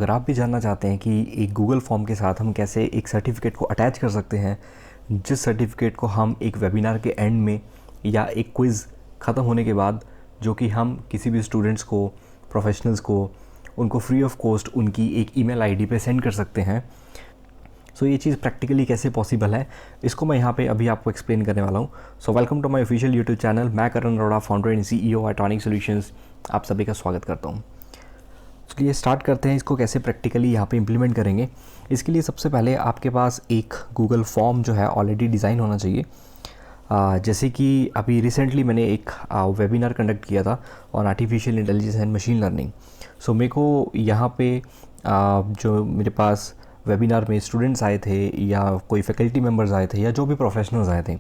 अगर आप भी जानना चाहते हैं कि एक गूगल फॉर्म के साथ हम कैसे एक सर्टिफिकेट को अटैच कर सकते हैं, जिस सर्टिफिकेट को हम एक वेबिनार के एंड में या एक क्विज़ ख़त्म होने के बाद जो कि हम किसी भी स्टूडेंट्स को, प्रोफेशनल्स को, उनको फ्री ऑफ कॉस्ट उनकी एक ईमेल आईडी पे सेंड कर सकते हैं। सो ये चीज़ प्रैक्टिकली कैसे पॉसिबल है, इसको मैं यहाँ पे अभी आपको एक्सप्लेन करने वाला हूँ। So welcome to my official YouTube channel. मैं Karan Arora, founder and CEO Atonic solutions, आप सभी का स्वागत करता हूँ। चलिए स्टार्ट करते हैं, इसको कैसे प्रैक्टिकली यहाँ पे इम्प्लीमेंट करेंगे। इसके लिए सबसे पहले आपके पास एक गूगल फॉर्म जो है ऑलरेडी डिज़ाइन होना चाहिए। जैसे कि अभी रिसेंटली मैंने एक वेबिनार कंडक्ट किया था on artificial intelligence and machine learning. So मेरे को यहाँ पे जो मेरे पास वेबिनार में स्टूडेंट्स आए थे या कोई फैकल्टी मेम्बर्स आए थे या जो भी प्रोफेशनल्स आए थे,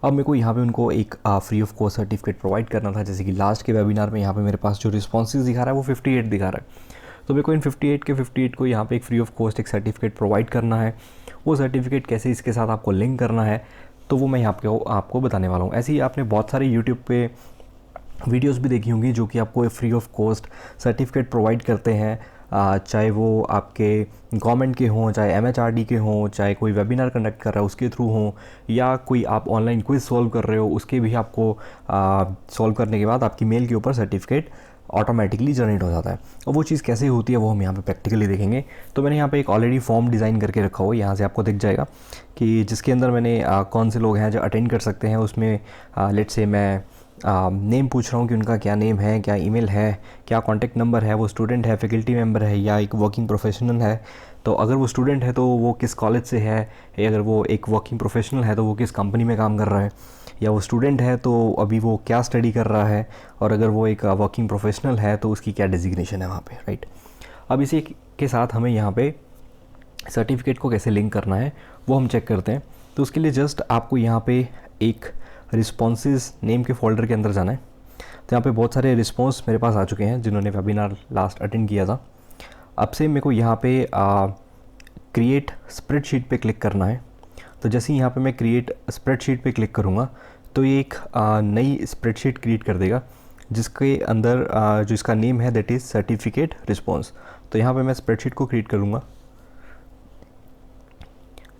अब मेरे को यहाँ पे उनको एक free of cost certificate provide करना था। जैसे कि लास्ट के वेबिनार में यहाँ पे मेरे पास जो रिस्पॉन्सेज दिखा रहा है वो 58 दिखा रहा है, तो मेरे को इन 58 को यहाँ पे एक फ्री ऑफ कॉस्ट एक सर्टिफिकेट प्रोवाइड करना है। वो सर्टिफिकेट कैसे इसके साथ आपको लिंक करना है तो वो मैं यहाँ पे आपको बताने वाला हूँ। ऐसे ही आपने बहुत सारे यूट्यूब पे वीडियोस भी देखी होंगी जो कि आपको free of cost certificate provide करते हैं, चाहे वो आपके गवर्नमेंट के हों, चाहे MHRD के हों, चाहे कोई वेबिनार कंडक्ट कर रहा है उसके थ्रू हों, या कोई आप ऑनलाइन क्विज सॉल्व कर रहे हो उसके भी आपको सॉल्व करने के बाद आपकी मेल के ऊपर सर्टिफिकेट ऑटोमेटिकली जनरेट हो जाता है। और वो चीज़ कैसे होती है वो हम यहाँ पे प्रैक्टिकली देखेंगे। तो मैंने यहाँ पे एक ऑलरेडी फॉर्म डिज़ाइन करके रखा हुआ है, यहाँ से आपको दिख जाएगा कि जिसके अंदर मैंने कौन से लोग हैं जो अटेंड कर सकते हैं। उसमें लेट्स से मैं नेम पूछ रहा हूँ कि उनका क्या नेम है, क्या ईमेल है, क्या कॉन्टैक्ट नंबर है, वो स्टूडेंट है, फैकल्टी मेंबर है या एक वर्किंग प्रोफेशनल है। तो अगर वो स्टूडेंट है तो वो किस कॉलेज से है, या अगर वो एक वर्किंग प्रोफेशनल है तो वो किस कंपनी में काम कर रहा है, या वो स्टूडेंट है तो अभी वो क्या स्टडी कर रहा है, और अगर वो एक वर्किंग प्रोफेशनल है तो उसकी क्या डिजिग्नेशन है वहाँ पे, राइट। अब इसी के साथ हमें यहाँ पे सर्टिफिकेट को कैसे लिंक करना है वो हम चेक करते हैं। तो उसके लिए जस्ट आपको यहाँ पे एक रिस्पॉन्सेज नेम के फोल्डर के अंदर जाना है। तो यहाँ पे बहुत सारे रिस्पॉन्स मेरे पास आ चुके हैं जिन्होंने वेबिनार लास्ट अटेंड किया था। अब से मेरे को यहाँ पे क्रिएट स्प्रेडशीट पे क्लिक करना है। तो जैसे ही यहाँ पे मैं क्रिएट स्प्रेडशीट पे क्लिक करूँगा तो ये एक नई स्प्रेडशीट क्रिएट कर देगा जिसके अंदर जो इसका नेम है दैट इज़ सर्टिफिकेट रिस्पॉन्स। तो यहाँ पे मैं स्प्रेडशीट को क्रिएट करूँगा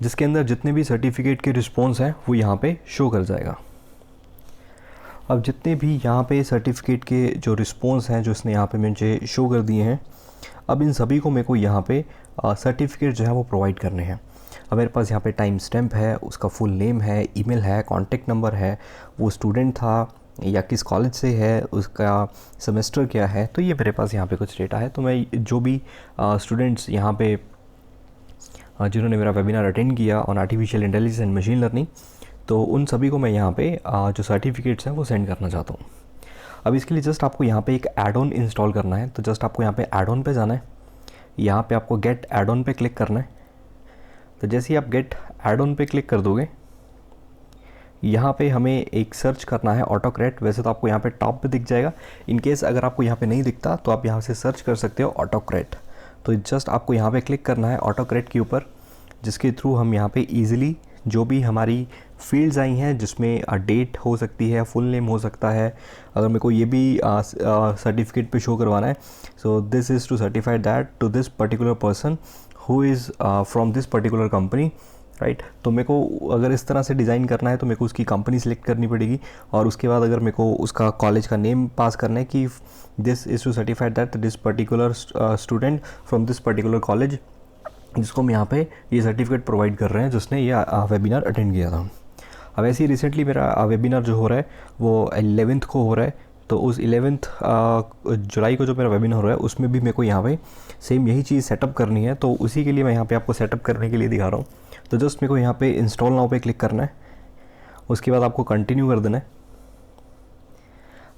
जिसके अंदर जितने भी सर्टिफिकेट के रिस्पॉन्स हैं वो यहाँ पे शो कर जाएगा। अब जितने भी यहाँ पे सर्टिफिकेट के जो रिस्पॉन्स हैं जो इसने यहाँ पे मुझे शो कर दिए हैं, अब इन सभी को मेरे को यहाँ पे सर्टिफिकेट जो है वो प्रोवाइड करने हैं। अब मेरे पास यहाँ पे टाइम स्टैम्प है, उसका फुल नेम है, ईमेल है, कॉन्टैक्ट नंबर है, वो स्टूडेंट था या किस कॉलेज से है, उसका सेमेस्टर क्या है, तो ये मेरे पास यहाँ पे कुछ डेटा है। तो मैं जो भी स्टूडेंट्स यहाँ पे जिन्होंने मेरा वेबिनार अटेंड किया on artificial intelligence and machine learning, तो उन सभी को मैं यहाँ पे जो सर्टिफिकेट्स हैं वो सेंड करना चाहता हूँ। अब इसके लिए जस्ट आपको यहाँ पे एक ऐड ऑन इंस्टॉल करना है। तो जस्ट आपको यहाँ पे ऐड ऑन पे जाना है, यहाँ पे आपको गेट ऐड ऑन पे क्लिक करना है। तो जैसे ही आप गेट ऐड ऑन पे क्लिक कर दोगे, यहाँ पे हमें एक सर्च करना है ऑटोक्रैट। वैसे तो आपको यहाँ पे टॉप पे दिख जाएगा, इन केस अगर आपको यहाँ पे नहीं दिखता तो आप यहाँ से सर्च कर सकते हो ऑटोक्रैट। तो जस्ट आपको यहाँ पे क्लिक करना है ऑटोक्रैट के ऊपर, जिसके थ्रू हम यहाँ पे इजीली जो भी हमारी फील्ड्स आई हैं जिसमें डेट हो सकती है, फुल नेम हो सकता है, अगर मेरे को ये भी सर्टिफिकेट पे शो करवाना है, so this is to certify that to this particular person who is from this particular company, right. तो मेरे को अगर इस तरह से डिज़ाइन करना है तो मेरे को उसकी कंपनी सेलेक्ट करनी पड़ेगी, और उसके बाद अगर मेरे को उसका कॉलेज का नेम पास करना है कि this is to certify that this particular student from this particular college, जिसको हम यहाँ पे ये सर्टिफिकेट प्रोवाइड कर रहे हैं जिसने ये वेबिनार अटेंड किया था। अब ऐसे ही रिसेंटली मेरा वेबिनार जो हो रहा है वो 11th को हो रहा है, तो उस 11th जुलाई को जो मेरा वेबिनार हो रहा है उसमें भी मेरे को यहाँ पे सेम यही चीज़ सेटअप करनी है। तो उसी के लिए मैं यहाँ पे आपको सेटअप करने के लिए दिखा रहा हूँ। तो जस्ट मेरे को यहाँ पे इंस्टॉल नाउ पे क्लिक करना है, उसके बाद आपको कंटिन्यू कर देना है,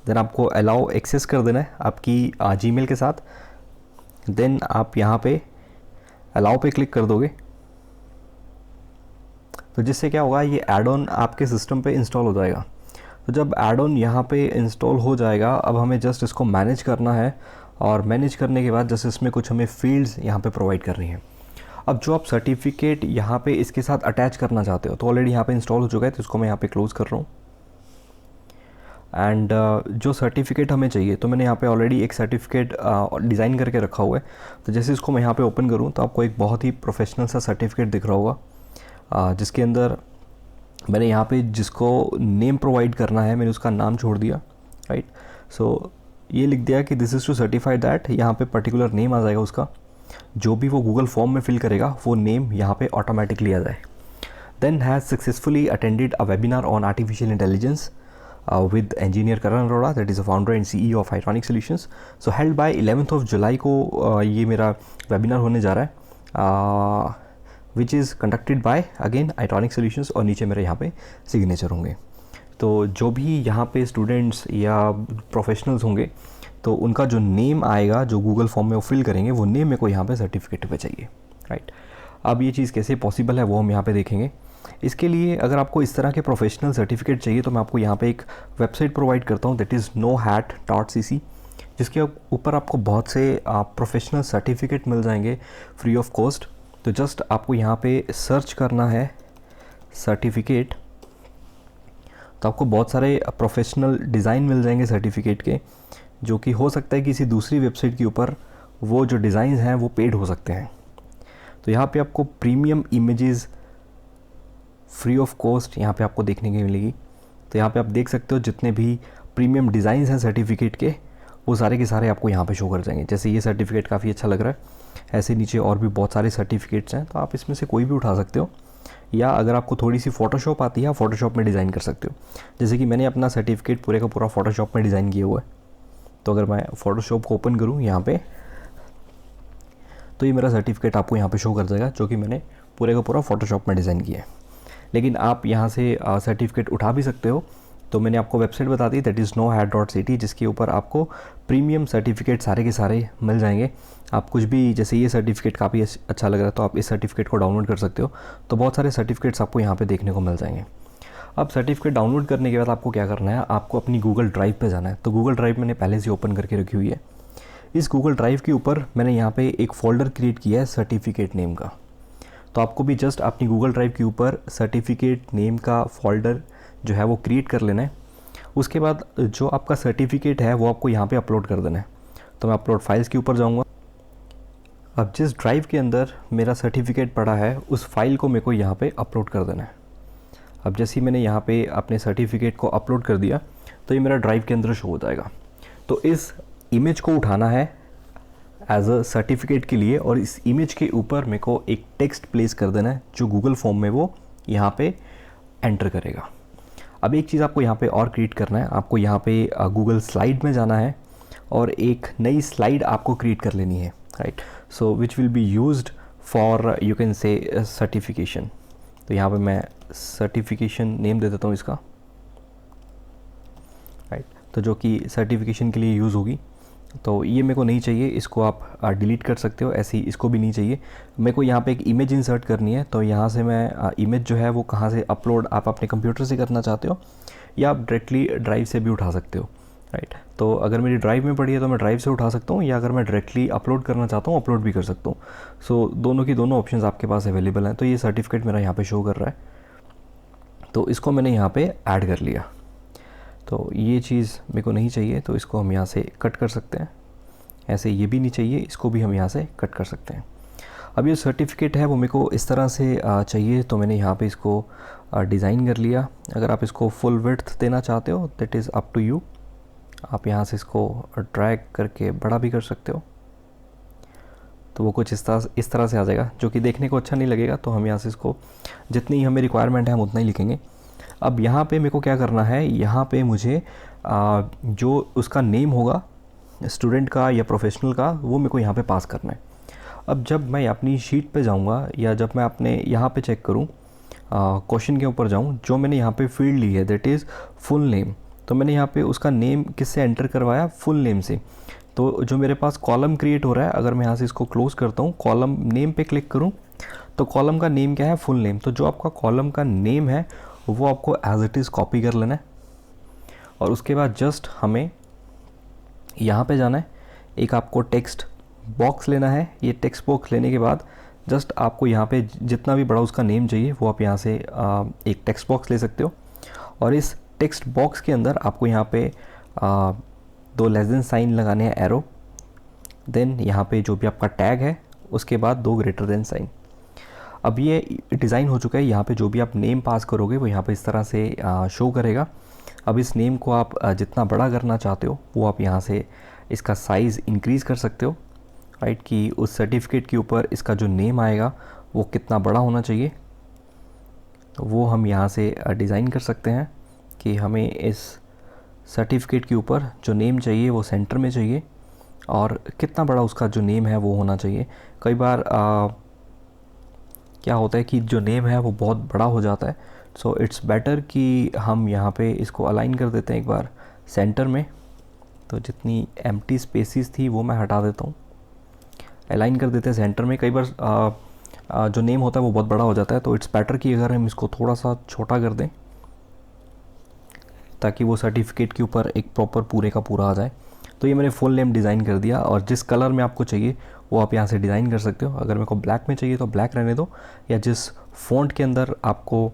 देन आपको अलाउ एक्सेस कर देना है आपकी जीमेल के साथ, देन आप यहाँ पे अलाउ पे क्लिक कर दोगे। तो जिससे क्या होगा, ये ऐड ऑन आपके सिस्टम पे इंस्टॉल हो जाएगा। तो जब ऐड ऑन यहाँ पे इंस्टॉल हो जाएगा, अब हमें जस्ट इसको मैनेज करना है, और मैनेज करने के बाद जस्ट इसमें कुछ हमें फील्ड्स यहाँ पे प्रोवाइड करनी है। अब जो आप सर्टिफिकेट यहाँ पे इसके साथ अटैच करना चाहते हो तो ऑलरेडी यहाँ पे इंस्टॉल हो चुका है, तो इसको मैं यहाँ पे क्लोज़ कर रहा हूँ। एंड जो सर्टिफिकेट हमें चाहिए, तो मैंने यहाँ पे ऑलरेडी एक सर्टिफिकेट डिज़ाइन करके रखा हुआ है। तो जैसे इसको मैं यहाँ पे ओपन करूँ तो आपको एक बहुत ही प्रोफेशनल सा सर्टिफिकेट दिख रहा होगा, जिसके अंदर मैंने यहाँ पे जिसको नेम प्रोवाइड करना है मैंने उसका नाम छोड़ दिया, राइट। सो ये लिख दिया कि this is to certify that, यहाँ पे पर्टिकुलर नेम आ जाएगा उसका, जो भी वो गूगल फॉर्म में फिल करेगा वो नेम यहाँ पे ऑटोमेटिकली आ जाए। Then has successfully attended a webinar on artificial intelligence with engineer Karan Arora, that is a founder and CEO of Itonic Solutions. So held by 11th of July को ये मेरा webinar होने जा रहा है, which is conducted by again Itonic Solutions, और नीचे मेरे यहाँ पे सिग्नेचर होंगे। तो जो भी यहाँ पे स्टूडेंट्स या प्रोफेशनल्स होंगे तो उनका जो नेम आएगा जो गूगल फॉर्म में वो फिल करेंगे, वो नेम मेरे को यहाँ पे सर्टिफिकेट पे चाहिए, राइट। अब ये चीज़ कैसे पॉसिबल है वो हम यहाँ पे देखेंगे। इसके लिए अगर आपको इस तरह के प्रोफेशनल सर्टिफिकेट चाहिए तो मैं आपको यहाँ पे एक वेबसाइट प्रोवाइड करता हूँ, दैट इज़ nohat.cc, जिसके ऊपर आपको बहुत से प्रोफेशनल सर्टिफिकेट मिल जाएंगे फ्री ऑफ कॉस्ट। तो जस्ट आपको यहाँ पे सर्च करना है सर्टिफिकेट, तो आपको बहुत सारे प्रोफेशनल डिज़ाइन मिल जाएंगे सर्टिफिकेट के, जो कि हो सकता है किसी दूसरी वेबसाइट के ऊपर वो जो डिज़ाइन हैं वो पेड हो सकते हैं। तो यहाँ पे आपको premium images free of cost यहाँ पे आपको देखने की मिलेगी। तो यहाँ पे आप देख सकते हो जितने भी प्रीमियम डिज़ाइंस हैं सर्टिफिकेट के, वो सारे के सारे आपको यहाँ पे शो कर जाएंगे। जैसे ये सर्टिफिकेट काफ़ी अच्छा लग रहा है, ऐसे नीचे और भी बहुत सारे सर्टिफिकेट्स हैं, तो आप इसमें से कोई भी उठा सकते हो, या अगर आपको थोड़ी सी फ़ोटोशॉप आती है, फ़ोटोशॉप में डिज़ाइन कर सकते हो। जैसे कि मैंने अपना सर्टिफिकेट पूरे का पूरा फ़ोटोशॉप में डिज़ाइन किया हुआ है। तो अगर मैं फ़ोटोशॉप को ओपन करूँ यहाँ पे, तो ये मेरा सर्टिफिकेट आपको यहाँ पे शो कर जाएगा, जो कि मैंने पूरे का पूरा फ़ोटोशॉप में डिज़ाइन किया है। लेकिन आप यहाँ से सर्टिफिकेट उठा भी सकते हो। तो मैंने आपको वेबसाइट बता दी, दैट इज़ nohat.cc, जिसके ऊपर आपको प्रीमियम सर्टिफिकेट सारे के सारे मिल जाएंगे। आप कुछ भी, जैसे ये सर्टिफिकेट काफ़ी अच्छा लग रहा है तो आप इस सर्टिफिकेट को डाउनलोड कर सकते हो। तो बहुत सारे सर्टिफिकेट्स आपको यहाँ पे देखने को मिल जाएंगे। अब सर्टिफिकेट डाउनलोड करने के बाद आपको क्या करना है, आपको अपनी गूगल ड्राइव पे जाना है। तो गूगल ड्राइव मैंने पहले से ओपन करके रखी हुई है। इस गूगल ड्राइव के ऊपर मैंने यहाँ पे एक फ़ोल्डर क्रिएट किया है सर्टिफिकेट नेम का। तो आपको भी जस्ट अपनी गूगल ड्राइव के ऊपर सर्टिफिकेट नेम का फ़ोल्डर जो है वो क्रिएट कर लेना है। उसके बाद जो आपका सर्टिफिकेट है वो आपको यहाँ पे अपलोड कर देना है। तो मैं अपलोड फाइल्स के ऊपर जाऊँगा। अब जिस ड्राइव के अंदर मेरा सर्टिफिकेट पड़ा है उस फाइल को मेरे को यहाँ पे अपलोड कर देना है। अब जैसे ही मैंने यहाँ पे अपने सर्टिफिकेट को अपलोड कर दिया तो ये मेरा ड्राइव के अंदर शो हो जाएगा। तो इस इमेज को उठाना है एज अ सर्टिफिकेट के लिए, और इस इमेज के ऊपर मेरे को एक टेक्स्ट प्लेस कर देना है जो गूगल फॉर्म में वो यहाँ पे एंटर करेगा। अब एक चीज़ आपको यहाँ पे और क्रिएट करना है, आपको यहाँ पे गूगल स्लाइड में जाना है और एक नई स्लाइड आपको क्रिएट कर लेनी है, right. So which will be used for you can say certification. तो यहाँ पे मैं सर्टिफिकेशन नेम दे देता हूँ इसका, राइट। तो जो कि सर्टिफिकेशन के लिए यूज़ होगी। तो ये मेरे को नहीं चाहिए, इसको आप डिलीट कर सकते हो। ऐसे ही इसको भी नहीं चाहिए। मेरे को यहाँ पे एक इमेज इंसर्ट करनी है। तो यहाँ से मैं इमेज जो है वो कहाँ से अपलोड, आप अपने कंप्यूटर से करना चाहते हो या आप डायरेक्टली ड्राइव से भी उठा सकते हो, राइट। तो अगर मेरी ड्राइव में पड़ी है तो मैं ड्राइव से उठा सकता हूँ, या अगर मैं डायरेक्टली अपलोड करना चाहता हूँ अपलोड भी कर सकता हूँ। सो दोनों की दोनों ऑप्शंस आपके पास अवेलेबल हैं। तो ये सर्टिफिकेट मेरा यहाँ पे शो कर रहा है, तो इसको मैंने यहाँ पे ऐड कर लिया। तो ये चीज़ मेरे को नहीं चाहिए, तो इसको हम यहाँ से कट कर सकते हैं। ऐसे ये भी नहीं चाहिए, इसको भी हम यहाँ से कट कर सकते हैं। अब ये सर्टिफिकेट है वो मेरे को इस तरह से चाहिए, तो मैंने यहाँ पे इसको डिज़ाइन कर लिया। अगर आप इसको फुल विड्थ देना चाहते हो that is up to you. आप यहाँ से इसको ड्रैग करके बड़ा भी कर सकते हो, तो वो कुछ इस तरह से आ जाएगा, जो कि देखने को अच्छा नहीं लगेगा। तो हम यहाँ से इसको जितनी हमें रिक्वायरमेंट है हम उतना ही लिखेंगे। अब यहाँ पे मेरे को क्या करना है, यहाँ पे मुझे जो उसका नेम होगा स्टूडेंट का या प्रोफेशनल का, वो मेरे को यहाँ पे पास करना है। अब जब मैं अपनी शीट पे जाऊँगा या जब मैं अपने यहाँ पे चेक करूँ, क्वेश्चन के ऊपर जाऊँ, जो मैंने यहाँ पे फील्ड ली है दैट इज़ फुल नेम, तो मैंने यहाँ पे उसका नेम किससे एंटर करवाया, फुल नेम से। तो जो मेरे पास कॉलम क्रिएट हो रहा है, अगर मैं यहाँ से इसको क्लोज़ करता हूँ, कॉलम नेम पे क्लिक करूँ, तो कॉलम का नेम क्या है, फुल नेम। तो जो आपका कॉलम का नेम है वो आपको एज इट इज़ कॉपी कर लेना है, और उसके बाद जस्ट हमें यहाँ पे जाना है। एक आपको टेक्स्ट बॉक्स लेना है। ये टेक्स्ट बॉक्स लेने के बाद जस्ट आपको यहाँ पे जितना भी बड़ा उसका नेम चाहिए वो आप यहाँ से एक टेक्स्ट बॉक्स ले सकते हो, और इस टेक्स्ट बॉक्स के अंदर आपको यहाँ पे 2 लेस देन साइन लगाने हैं, एरो, देन यहाँ पे जो भी आपका टैग है उसके बाद 2 ग्रेटर देन साइन। अब ये डिज़ाइन हो चुका है। यहाँ पे जो भी आप नेम पास करोगे वो यहाँ पे इस तरह से शो करेगा। अब इस नेम को आप जितना बड़ा करना चाहते हो वो आप यहाँ से इसका साइज़ इंक्रीज़ कर सकते हो, राइट, कि उस सर्टिफिकेट के ऊपर इसका जो नेम आएगा वो कितना बड़ा होना चाहिए। तो वो हम यहाँ से डिज़ाइन कर सकते हैं कि हमें इस सर्टिफिकेट के ऊपर जो नेम चाहिए वो सेंटर में चाहिए और कितना बड़ा उसका जो नेम है वो होना चाहिए। कई बार क्या होता है कि जो नेम है वो बहुत बड़ा हो जाता है, सो इट्स बेटर कि हम यहाँ पे इसको अलाइन कर देते हैं एक बार सेंटर में। तो जितनी एम्प्टी स्पेसिस थी वो मैं हटा देता हूँ, अलाइन कर देते हैं सेंटर में। कई बार जो नेम होता है वो बहुत बड़ा हो जाता है, तो इट्स बेटर कि अगर हम इसको थोड़ा सा छोटा कर दें ताकि वो सर्टिफिकेट के ऊपर एक प्रॉपर पूरे का पूरा आ जाए। तो ये मैंने फुल नेम डिज़ाइन कर दिया और जिस कलर में आपको चाहिए वो आप यहाँ से डिज़ाइन कर सकते हो। अगर मेरे को ब्लैक में चाहिए तो ब्लैक रहने दो, या जिस फ़ॉन्ट के अंदर आपको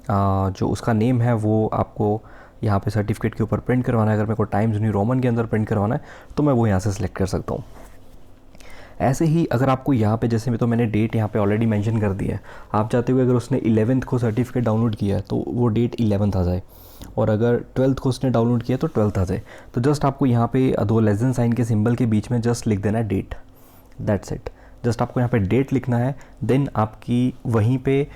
जो उसका नेम है वो आपको यहाँ पे सर्टिफिकेट के ऊपर प्रिंट करवाना है, अगर मेरे को टाइम्स न्यू रोमन के अंदर प्रिंट करवाना है तो मैं वो यहाँ से सिलेक्ट कर सकता हूँ। ऐसे ही अगर आपको यहाँ पे जैसे मैंने डेट यहाँ पे ऑलरेडी मेंशन कर दी है, आप चाहते हो अगर उसने 11th को सर्टिफिकेट डाउनलोड किया है तो वो डेट 11th आ जाए, और अगर 12th को उसने डाउनलोड किया तो 12th आ जाए। तो जस्ट आपको यहाँ पे 2 लेस देन साइन के सिंबल के बीच में जस्ट लिख देना है डेट, दैट्स इट। जस्ट आपको यहाँ पे डेट लिखना है, देन आपकी वहीं पे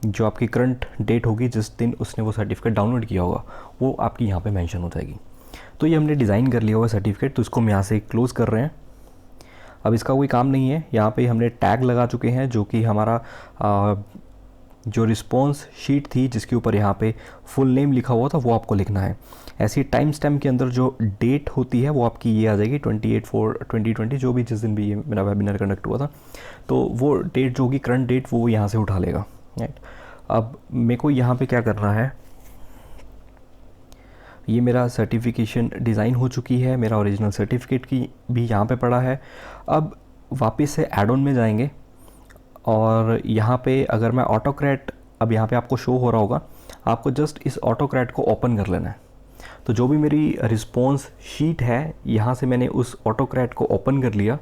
जो आपकी करंट डेट होगी जिस दिन उसने वो सर्टिफिकेट डाउनलोड किया होगा वो आपकी यहाँ पे मेंशन हो जाएगी। तो ये हमने डिज़ाइन कर लिया हुआ सर्टिफिकेट, तो इसको हम यहाँ से क्लोज़ कर रहे हैं। अब इसका कोई काम नहीं है, यहाँ पे हमने टैग लगा चुके हैं जो कि हमारा जो रिस्पॉन्स शीट थी जिसके ऊपर यहाँ पे फुल नेम लिखा हुआ था वो आपको लिखना है। ऐसी टाइम स्टैम्प के अंदर जो डेट होती है वो आपकी ये आ जाएगी 28/4/2020, जो भी जिस दिन भी ये मेरा वेबिनार कंडक्ट हुआ था, तो वो डेट जो होगी करंट डेट वो यहाँ से उठा लेगा, राइट। अब मेरे को यहाँ पे क्या करना है, ये मेरा सर्टिफिकेशन डिज़ाइन हो चुकी है, मेरा ओरिजिनल सर्टिफिकेट की भी यहाँ पे पड़ा है। अब वापस से ऐड ऑन में जाएंगे और यहाँ पे अगर मैं ऑटोक्रैट, अब यहाँ पे आपको शो हो रहा होगा, आपको जस्ट इस ऑटोक्रैट को ओपन कर लेना है। तो जो भी मेरी रिस्पॉन्स शीट है यहाँ से मैंने उस ऑटोक्रैट को ओपन कर लिया।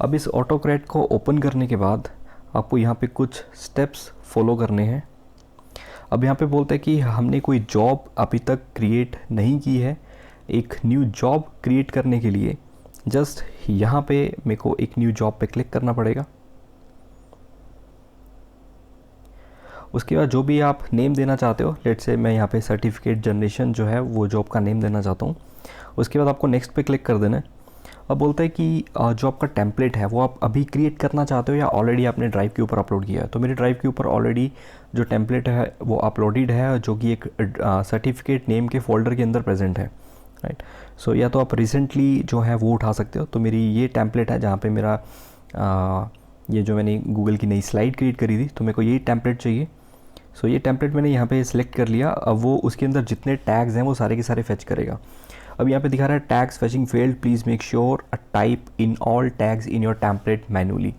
अब इस ऑटोक्रैट को ओपन करने के बाद आपको यहाँ पे कुछ स्टेप्स फॉलो करने हैं। अब यहाँ पे बोलता है कि हमने कोई जॉब अभी तक क्रिएट नहीं की है। एक न्यू जॉब क्रिएट करने के लिए जस्ट यहाँ पे मेरे को एक न्यू जॉब पे क्लिक करना पड़ेगा। उसके बाद जो भी आप नेम देना चाहते हो, लेट्स से मैं यहाँ पे सर्टिफिकेट जनरेशन जो है वो जॉब का नेम देना चाहता हूँ। उसके बाद आपको नेक्स्ट पे क्लिक कर देना है। अब बोलता है कि जो आपका टेम्पलेट है वो आप अभी क्रिएट करना चाहते हो या ऑलरेडी आपने ड्राइव के ऊपर अपलोड किया है। तो मेरे ड्राइव के ऊपर ऑलरेडी जो टेम्पलेट है वो अपलोडेड है, जो कि एक सर्टिफिकेट नेम के फोल्डर के अंदर प्रेजेंट है, राइट। सो या तो आप रिसेंटली जो है वो उठा सकते हो। तो मेरी ये टेम्पलेट है जहाँ पे मेरा ये जो मैंने गूगल की नई स्लाइड क्रिएट करी थी, तो मेरे को यही टेम्पलेट चाहिए। सो ये टेम्पलेट मैंने यहाँ पे सिलेक्ट कर लिया। अब वो उसके अंदर जितने टैग्स हैं वो सारे के सारे फेच करेगा। अब यहाँ पे दिखा रहा है tags fetching failed, please make sure a type in all tags in your template manually.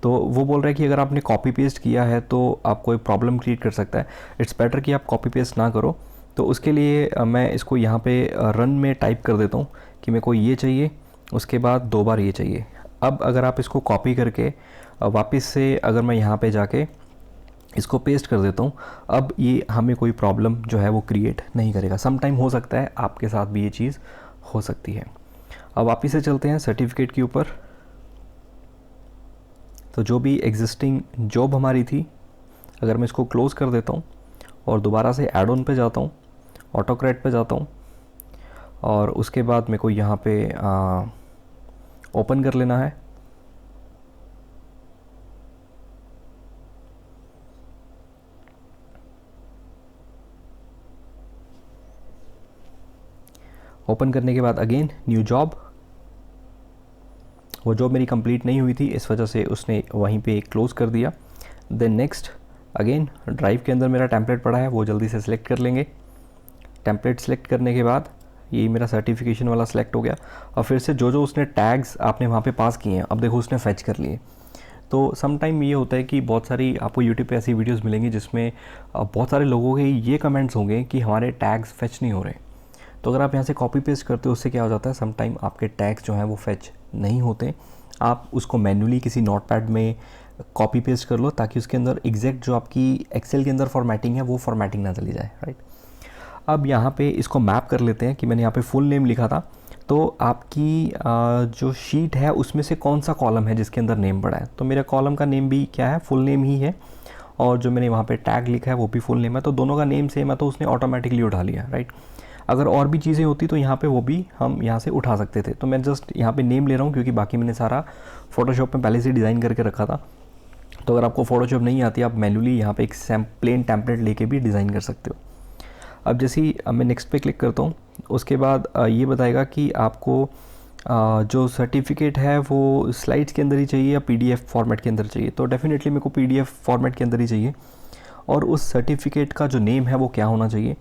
तो वो बोल रहा है कि अगर आपने कॉपी पेस्ट किया है तो आपको एक प्रॉब्लम क्रिएट कर सकता है, इट्स बेटर कि आप कॉपी पेस्ट ना करो। तो उसके लिए मैं इसको यहाँ पे रन में टाइप कर देता हूँ कि मेरे को ये चाहिए, उसके बाद 2 बार ये चाहिए। अब अगर आप इसको कॉपी करके वापस से अगर मैं यहाँ पे जाके इसको पेस्ट कर देता हूँ, अब ये हमें कोई प्रॉब्लम जो है वो क्रिएट नहीं करेगा। सम टाइम हो सकता है आपके साथ भी ये चीज़ हो सकती है। अब वापस से चलते हैं सर्टिफिकेट के ऊपर। तो जो भी एग्जिस्टिंग जॉब हमारी थी, अगर मैं इसको क्लोज़ कर देता हूँ और दोबारा से ऐड ऑन पे जाता हूँ, ऑटोक्रैट पे जाता हूँ, और उसके बाद मेरे को यहाँ पे ओपन कर लेना है। ओपन करने के बाद अगेन न्यू जॉब, वो जॉब मेरी कंप्लीट नहीं हुई थी इस वजह से उसने वहीं पे क्लोज़ कर दिया। देन नेक्स्ट अगेन ड्राइव के अंदर मेरा टेम्पलेट पड़ा है, वो जल्दी से सिलेक्ट कर लेंगे। टेम्पलेट सिलेक्ट करने के बाद यही मेरा सर्टिफिकेशन वाला सिलेक्ट हो गया। और फिर से जो जो उसने टैग्स आपने वहाँ पे पास किए हैं, अब देखो उसने फेच कर लिए। तो सम टाइम ये होता है कि बहुत सारी आपको यूट्यूब पे ऐसी वीडियोस मिलेंगी जिसमें बहुत सारे लोगों के ये कमेंट्स होंगे कि हमारे टैग्स फेच नहीं हो रहे। तो अगर आप यहाँ से कॉपी पेस्ट करते हो उससे क्या हो जाता है, सम टाइम आपके टैग्स जो हैं वो फेच नहीं होते। आप उसको मैन्युअली किसी नोटपैड में कॉपी पेस्ट कर लो ताकि उसके अंदर एग्जैक्ट जो आपकी एक्सेल के अंदर फॉर्मेटिंग है वो फॉर्मेटिंग ना चली जाए, राइट। अब यहाँ पे इसको मैप कर लेते हैं कि मैंने यहाँ पे फुल नेम लिखा था, तो आपकी जो शीट है उसमें से कौन सा कॉलम है जिसके अंदर नेम पड़ा है। तो मेरे कॉलम का नेम भी क्या है, फुल नेम ही है, और जो मैंने वहाँ पे टैग लिखा है वो भी फुल नेम है, तो दोनों का नेम सेम है, तो उसने ऑटोमेटिकली उठा लिया, राइट। अगर और भी चीज़ें होती तो यहाँ पे वो भी हम यहाँ से उठा सकते थे। तो मैं जस्ट यहाँ पे नेम ले रहा हूँ क्योंकि बाकी मैंने सारा फोटोशॉप में पहले से डिज़ाइन करके रखा था। तो अगर आपको फोटोशॉप नहीं आती, आप मैन्युअली यहाँ पे एक प्लेन टेम्पलेट लेके भी डिज़ाइन कर सकते हो। अब जैसे ही मैं नेक्स्ट पे क्लिक करता हूँ, उसके बाद ये बताएगा कि आपको जो सर्टिफिकेट है वो स्लाइड्स के अंदर ही चाहिए या पीडीएफ फॉर्मेट के अंदर चाहिए। तो डेफिनेटली मेरे को पीडीएफ फॉर्मेट के अंदर ही चाहिए, और उस सर्टिफिकेट का जो नेम है वो क्या होना चाहिए।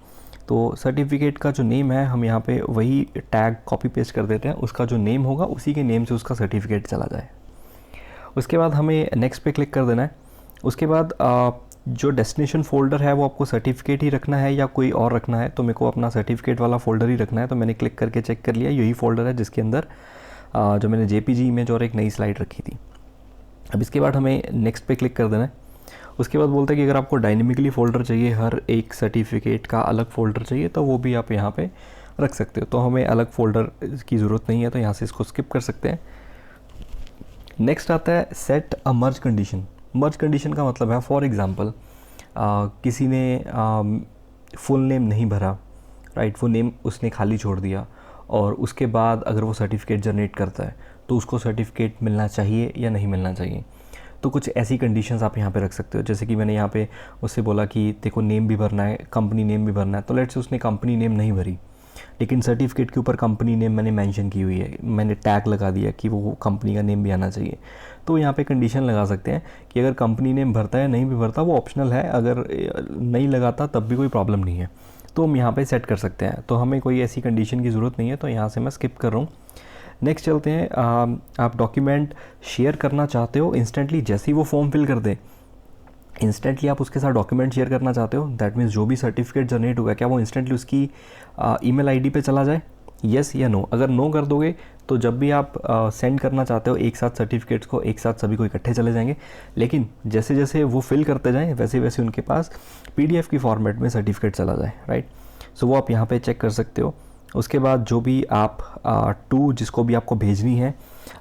तो सर्टिफिकेट का जो नेम है हम यहाँ पे वही टैग कॉपी पेस्ट कर देते हैं, उसका जो नेम होगा उसी के नेम से उसका सर्टिफिकेट चला जाए। उसके बाद हमें नेक्स्ट पे क्लिक कर देना है। उसके बाद जो डेस्टिनेशन फ़ोल्डर है वो आपको सर्टिफिकेट ही रखना है या कोई और रखना है। तो मेरे को अपना सर्टिफिकेट वाला फ़ोल्डर ही रखना है, तो मैंने क्लिक करके चेक कर लिया, यही फ़ोल्डर है जिसके अंदर जो मैंने जेपीजी इमेज और एक नई स्लाइड रखी थी। अब इसके बाद हमें नेक्स्ट पे क्लिक कर देना है। उसके बाद बोलते हैं कि अगर आपको डायनेमिकली फ़ोल्डर चाहिए, हर एक सर्टिफिकेट का अलग फ़ोल्डर चाहिए, तो वो भी आप यहाँ पे रख सकते हो। तो हमें अलग फ़ोल्डर की ज़रूरत नहीं है, तो यहाँ से इसको स्किप कर सकते हैं। नेक्स्ट आता है सेट अ मर्ज कंडीशन। मर्ज कंडीशन का मतलब है, फॉर एग्ज़ाम्पल किसी ने फुल नेम नहीं भरा, राइट, वो नेम उसने खाली छोड़ दिया, और उसके बाद अगर वो सर्टिफिकेट जनरेट करता है तो उसको सर्टिफिकेट मिलना चाहिए या नहीं मिलना चाहिए। तो कुछ ऐसी कंडीशंस आप यहाँ पे रख सकते हो, जैसे कि मैंने यहाँ पे उससे बोला कि तेरे को नेम भी भरना है, कंपनी नेम भी भरना है। तो लेट्स से उसने कंपनी नेम नहीं भरी, लेकिन सर्टिफिकेट के ऊपर कंपनी नेम मैंने मेंशन की हुई है, मैंने टैग लगा दिया कि वो कंपनी का नेम भी आना चाहिए। तो यहाँ पे कंडीशन लगा सकते हैं कि अगर कंपनी नेम भरता है नहीं भी भरता वो ऑप्शनल है, अगर नहीं लगाता तब भी कोई प्रॉब्लम नहीं है, तो हम यहाँ पे सेट कर सकते हैं। तो हमें कोई ऐसी कंडीशन की ज़रूरत नहीं है, तो यहाँ से मैं स्किप कर रहा हूँ। नेक्स्ट चलते हैं। आप डॉक्यूमेंट शेयर करना चाहते हो इंस्टेंटली, जैसे ही वो फॉर्म फिल कर दे इंस्टेंटली आप उसके साथ डॉक्यूमेंट शेयर करना चाहते हो। दैट मीन्स जो भी सर्टिफिकेट जनरेट होगा क्या वो इंस्टेंटली उसकी ईमेल आईडी पे चला जाए, येस या नो। अगर नो कर दोगे तो जब भी आप सेंड करना चाहते हो एक साथ सर्टिफिकेट्स को, एक साथ सभी को इकट्ठे चले जाएंगे। लेकिन जैसे जैसे वो फिल करते जाएं वैसे वैसे उनके पास पीडीएफ की फॉर्मेट में सर्टिफिकेट चला जाए, राइट। सो वो आप यहाँ पे चेक कर सकते हो। उसके बाद जो भी आप टू जिसको भी आपको भेजनी है,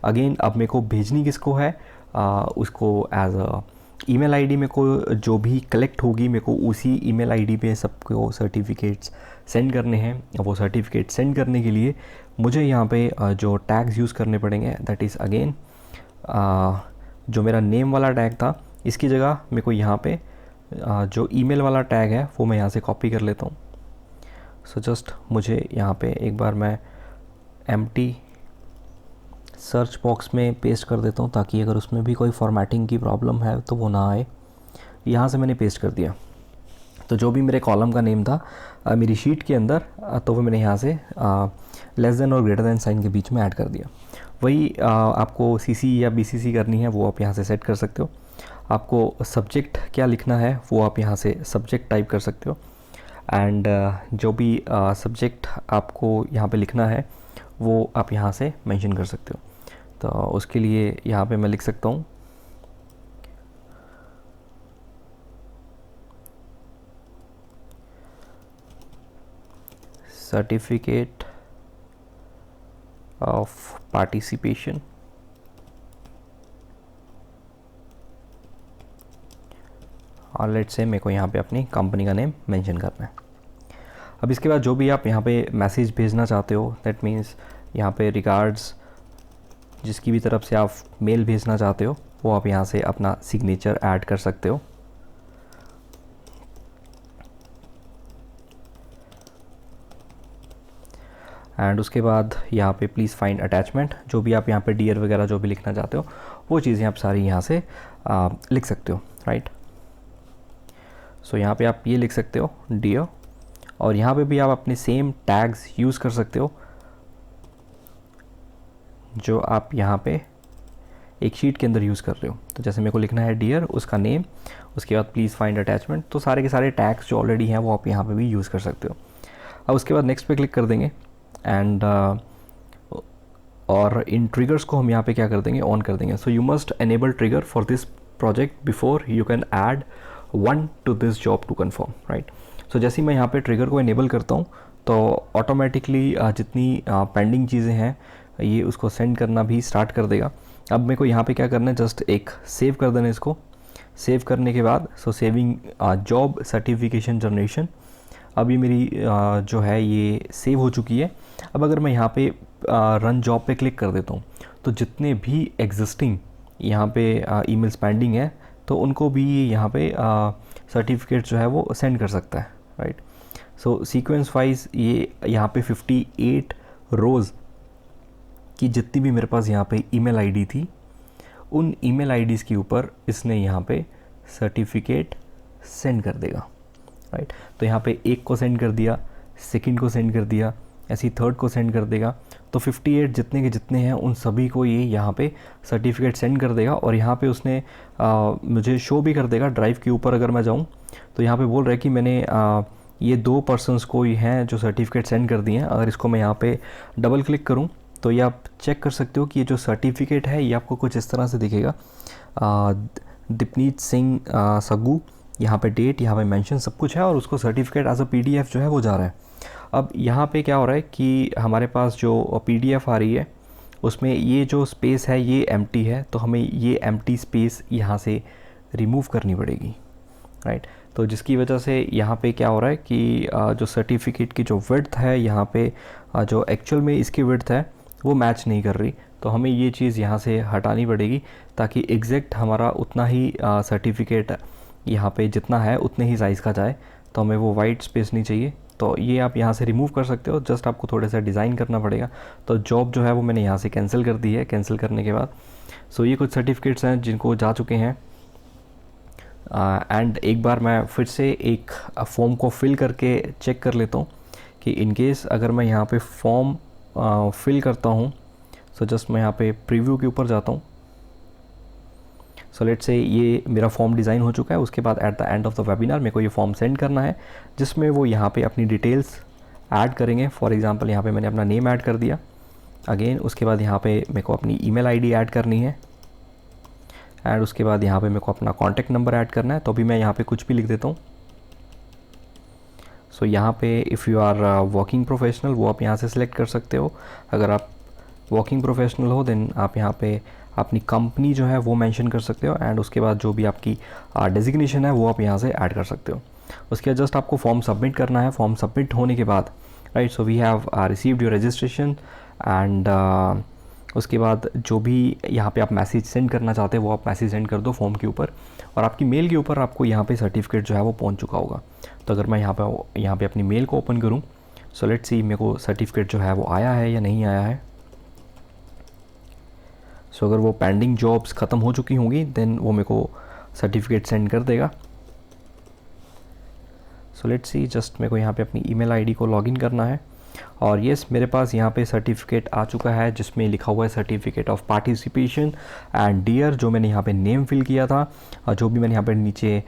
अगेन अब मेरे को भेजनी किसको है, उसको एज अ ईमेल आईडी मेरे को जो भी कलेक्ट होगी मेरे को उसी ईमेल आईडी पे सबको सर्टिफिकेट्स सेंड करने हैं। वो सर्टिफिकेट सेंड करने के लिए मुझे यहाँ पे जो टैग्स यूज़ करने पड़ेंगे, दैट इज़ अगेन जो मेरा नेम वाला टैग था इसकी जगह मेरे को यहाँ पे जो ईमेल वाला टैग है वो मैं यहाँ से कॉपी कर लेता हूँ। सो जस्ट मुझे यहाँ पे एक बार मैं एम्प्टी सर्च बॉक्स में पेस्ट कर देता हूँ ताकि अगर उसमें भी कोई फॉर्मेटिंग की प्रॉब्लम है तो वो ना आए। यहाँ से मैंने पेस्ट कर दिया। तो जो भी मेरे कॉलम का नेम था मेरी शीट के अंदर, तो वो मैंने यहाँ से लेस देन और ग्रेटर देन साइन के बीच में ऐड कर दिया। वही आपको सीसी या बीसीसी करनी है वो आप यहाँ से सेट कर सकते हो। आपको सब्जेक्ट क्या लिखना है वो आप यहाँ से सब्जेक्ट टाइप कर सकते हो। एंड जो भी सब्जेक्ट आपको यहाँ पे लिखना है वो आप यहाँ से मेंशन कर सकते हो। तो उसके लिए यहाँ पे मैं लिख सकता हूँ सर्टिफिकेट ऑफ पार्टिसिपेशन और लेट्स से मेरे को यहाँ पे अपनी कंपनी का नेम मेंशन करना है। अब इसके बाद जो भी आप यहाँ पे मैसेज भेजना चाहते हो, दैट मीन्स यहाँ पे रिगार्ड्स जिसकी भी तरफ से आप मेल भेजना चाहते हो वो आप यहाँ से अपना सिग्नेचर ऐड कर सकते हो। एंड उसके बाद यहाँ पे प्लीज़ फाइंड अटैचमेंट, जो भी आप यहाँ पे डियर वगैरह जो भी लिखना चाहते हो वो चीज़ें आप सारी यहाँ से लिख सकते हो, राइट। सो यहाँ पे आप ये लिख सकते हो डियर, और यहाँ पे भी आप अपने सेम टैग्स यूज़ कर सकते हो जो आप यहाँ पे एक शीट के अंदर यूज़ कर रहे हो। तो जैसे मेरे को लिखना है डियर, उसका नेम, उसके बाद प्लीज़ फाइंड अटैचमेंट, तो सारे के सारे टैग्स जो ऑलरेडी हैं वो आप यहाँ पे भी यूज़ कर सकते हो। अब उसके बाद नेक्स्ट पे क्लिक कर देंगे एंड और इन ट्रिगर्स को हम यहाँ पे क्या कर देंगे, ऑन कर देंगे। So you must enable trigger for this project before you can add 1 to this job to confirm, right. So जैसे ही मैं यहाँ पे ट्रिगर को इनेबल करता हूँ तो ऑटोमेटिकली जितनी पेंडिंग चीज़ें हैं ये उसको सेंड करना भी स्टार्ट कर देगा। अब मेरे को यहाँ पे क्या करना है, जस्ट एक सेव कर देना इसको। सेव करने के बाद सो सेविंग जॉब सर्टिफिकेशन जनरेशन, अब ये मेरी जो है ये सेव हो चुकी है। अब अगर मैं यहाँ पे रन जॉब पे क्लिक कर देता हूँ तो जितने भी एग्जिस्टिंग यहाँ पे ईमेल्स पेंडिंग है तो उनको भी यहाँ पे सर्टिफिकेट जो है वो सेंड कर सकता है, राइट। सो सीक्वेंस वाइज ये यहाँ पे 58 रोज़ कि जितनी भी मेरे पास यहाँ पे ईमेल आईडी थी उन ईमेल आईडीज़ के ऊपर इसने यहाँ पे सर्टिफिकेट सेंड कर देगा, राइट। तो यहाँ पे एक को सेंड कर दिया, सेकंड को सेंड कर दिया, ऐसी थर्ड को सेंड कर देगा। तो 58 जितने के जितने हैं उन सभी को ये यहाँ पे सर्टिफिकेट सेंड कर देगा। और यहाँ पे उसने मुझे शो भी कर देगा ड्राइव के ऊपर। अगर मैं जाऊँ तो यहाँ पे बोल रहा है कि मैंने ये 2 पर्सनस को ही हैं जो सर्टिफिकेट सेंड कर दिए हैं। अगर इसको मैं यहाँ पे डबल क्लिक करूँ तो ये आप चेक कर सकते हो कि ये जो सर्टिफिकेट है ये आपको कुछ इस तरह से दिखेगा, दीपनीत सिंह सग्गू, यहाँ पे डेट, यहाँ पे मेंशन सब कुछ है और उसको सर्टिफिकेट एज अ PDF जो है वो जा रहा है। अब यहाँ पे क्या हो रहा है कि हमारे पास जो PDF आ रही है उसमें ये जो स्पेस है ये एम्प्टी है, तो हमें ये एम्प्टी स्पेस यहाँ से रिमूव करनी पड़ेगी, राइट। तो जिसकी वजह से यहाँ पे क्या हो रहा है कि जो सर्टिफिकेट की जो विड्थ है यहाँ पे जो एक्चुअल में इसकी विड्थ है वो मैच नहीं कर रही। तो हमें ये चीज़ यहाँ से हटानी पड़ेगी ताकि एग्जैक्ट हमारा उतना ही सर्टिफिकेट यहाँ पे जितना है उतने ही साइज़ का जाए। तो हमें वो वाइट स्पेस नहीं चाहिए, तो ये आप यहाँ से रिमूव कर सकते हो। जस्ट आपको थोड़ा सा डिज़ाइन करना पड़ेगा। तो जॉब जो है वो मैंने यहाँ से कैंसिल कर दी है। कैंसिल करने के बाद सो ये कुछ सर्टिफिकेट्स हैं जिनको जा चुके हैं। एंड एक बार मैं फिर से एक फॉर्म को फिल करके चेक कर लेता हूँ कि इन केस अगर मैं यहाँ पे फॉर्म फिल करता हूँ, सो जस्ट मैं यहाँ पे प्रीव्यू के ऊपर जाता हूँ। सो लेट्स से ये मेरा फॉर्म डिज़ाइन हो चुका है। उसके बाद at the end of the webinar मेरे को ये फॉर्म सेंड करना है जिसमें वो यहाँ पे अपनी डिटेल्स ऐड करेंगे। फॉर एग्जांपल यहाँ पे मैंने अपना नेम ऐड कर दिया अगेन। उसके बाद यहाँ पे मेरे को अपनी ईमेल आईडी ऐड करनी है एंड उसके बाद यहाँ पे मेरे को अपना कॉन्टैक्ट नंबर ऐड करना है। तो अभी मैं यहाँ पे कुछ भी लिख देता हूँ। सो यहाँ पे if you are working professional वो आप यहाँ से सिलेक्ट कर सकते हो। अगर आप वर्किंग प्रोफेशनल हो देन आप यहाँ पे अपनी कंपनी जो है वो मेंशन कर सकते हो एंड उसके बाद जो भी आपकी डेजिग्नेशन है वो आप यहाँ से ऐड कर सकते हो। उसके बाद जस्ट आपको फॉर्म सबमिट करना है। फॉर्म सबमिट होने के बाद right, so we have received your registration and उसके बाद जो भी यहाँ पे आप मैसेज सेंड करना चाहते हैं वो आप मैसेज सेंड कर दो फॉर्म के ऊपर और आपकी मेल के ऊपर आपको यहाँ पे सर्टिफिकेट जो है वो पहुँच चुका होगा। तो अगर मैं यहाँ पे अपनी मेल को ओपन करूँ, सो लेट्स सी मेरे को सर्टिफिकेट जो है वो आया है या नहीं आया है। सो अगर वो पेंडिंग जॉब्स ख़त्म हो चुकी होंगी देन वो मेरे को सर्टिफिकेट सेंड कर देगा। सो लेट्स सी, जस्ट मेरे को यहाँ पे अपनी ईमेल आईडी को लॉगिन करना है और येस मेरे पास यहाँ पे सर्टिफिकेट आ चुका है जिसमें लिखा हुआ है certificate of participation and dear. जो मैंने यहाँ पे नेम फिल किया था और जो भी मैंने यहाँ पे नीचे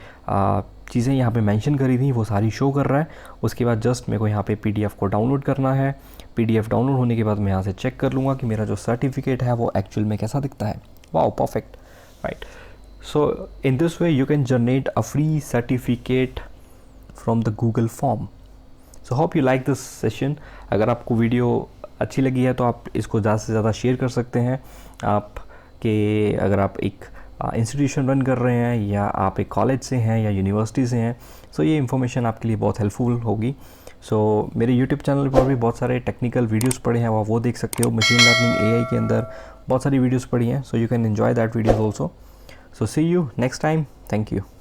चीज़ें यहाँ पे मेंशन करी थी वो सारी शो कर रहा है। उसके बाद जस्ट मेरे को यहाँ पे PDF को डाउनलोड करना है। PDF डाउनलोड होने के बाद मैं यहाँ से चेक कर लूँगा कि मेरा जो सर्टिफिकेट है वो एक्चुअल में कैसा दिखता है। Wow, perfect, right. So in this way you can generate a free certificate from the Google form. So hope you like this session. अगर आपको वीडियो अच्छी लगी है तो आप इसको ज़्यादा से ज़्यादा शेयर कर सकते हैं। आपके अगर आप एक इंस्टीट्यूशन रन कर रहे हैं या आप एक कॉलेज से हैं या यूनिवर्सिटी से हैं, सो ये इन्फॉर्मेशन आपके लिए बहुत हेल्पफुल होगी। सो मेरे यूट्यूब चैनल पर भी बहुत सारे टेक्निकल वीडियोस पड़े हैं, आप वो देख सकते हो। मशीन लर्निंग AI के अंदर बहुत सारी वीडियोस पड़ी हैं, so you can enjoy that videos also. So see you next time, thank you.